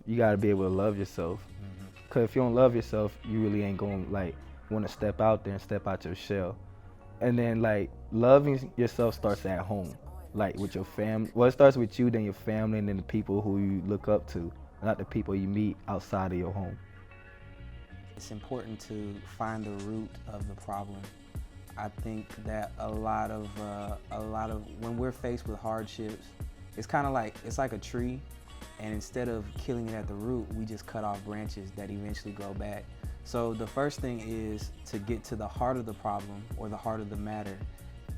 you gotta be able to love yourself. Cause if you don't love yourself, you really ain't gonna like want to step out there and step out your shell. And then like loving yourself starts at home, like with your family. Well, it starts with you, then your family, and then the people who you look up to, not the people you meet outside of your home. It's important to find the root of the problem. I think that a lot of when we're faced with hardships, it's kind of like it's like a tree, and instead of killing it at the root, we just cut off branches that eventually grow back. So the first thing is to get to the heart of the problem or the heart of the matter,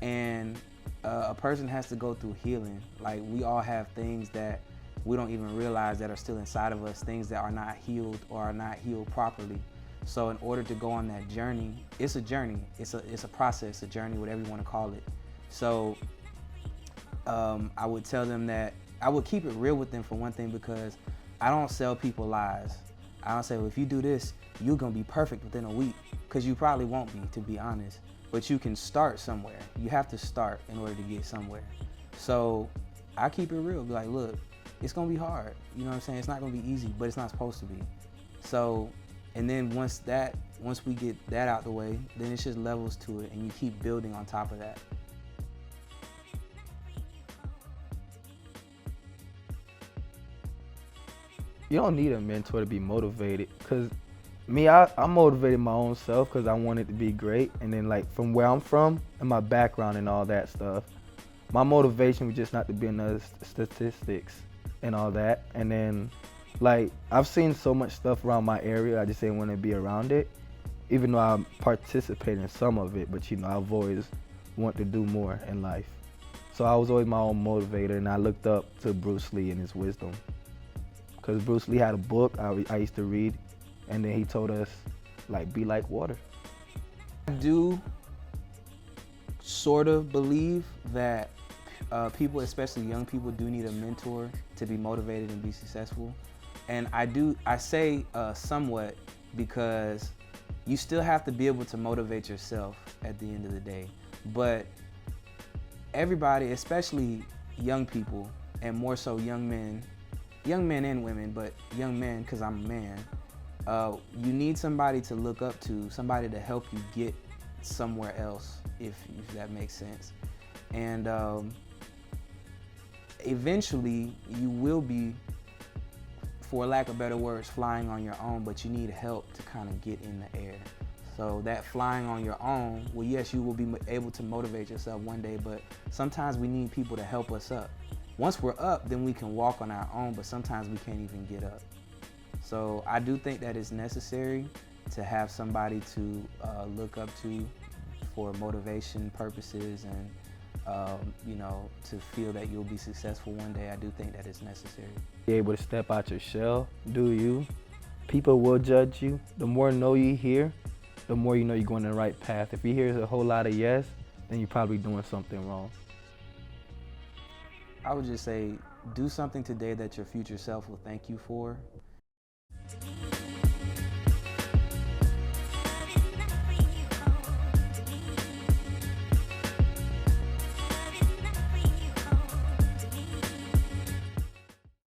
and a person has to go through healing. Like we all have things that we don't even realize that are still inside of us, things that are not healed or are not healed properly. So in order to go on that journey, it's a journey, it's a process, a journey, whatever you want to call it. So I would tell them that I would keep it real with them for one thing, because I don't sell people lies. I don't say, well, if you do this, you're gonna be perfect within a week, because you probably won't be, to be honest. But you can start somewhere. You have to start in order to get somewhere. So I keep it real, be like, look, it's gonna be hard. You know what I'm saying? It's not gonna be easy, but it's not supposed to be. So, and then once we get that out the way, then it's just levels to it, and you keep building on top of that. You don't need a mentor to be motivated. Cause me, I motivated my own self because I wanted to be great. And then like from where I'm from and my background and all that stuff, my motivation was just not to be in the statistics and all that. And then like I've seen so much stuff around my area, I just didn't want to be around it. Even though I participate in some of it, but you know, I've always want to do more in life. So I was always my own motivator, and I looked up to Bruce Lee and his wisdom. Because Bruce Lee had a book I used to read, and then he told us, like, be like water. I do sort of believe that people, especially young people, do need a mentor to be motivated and be successful. And I say somewhat, because you still have to be able to motivate yourself at the end of the day. But everybody, especially young people, and more so young men and women, but young men, because I'm a man, you need somebody to look up to, somebody to help you get somewhere else, if that makes sense. And eventually you will be, for lack of better words, flying on your own, but you need help to kind of get in the air. So that flying on your own, well, yes, you will be able to motivate yourself one day, but sometimes we need people to help us up. Once we're up, then we can walk on our own, but sometimes we can't even get up. So I do think that it's necessary to have somebody to look up to for motivation purposes, and you know, to feel that you'll be successful one day. I do think that it's necessary. Be able to step out your shell, do you. People will judge you. The more no you hear, the more you know you're going the right path. If you hear a whole lot of yes, then you're probably doing something wrong. I would just say, do something today that your future self will thank you for.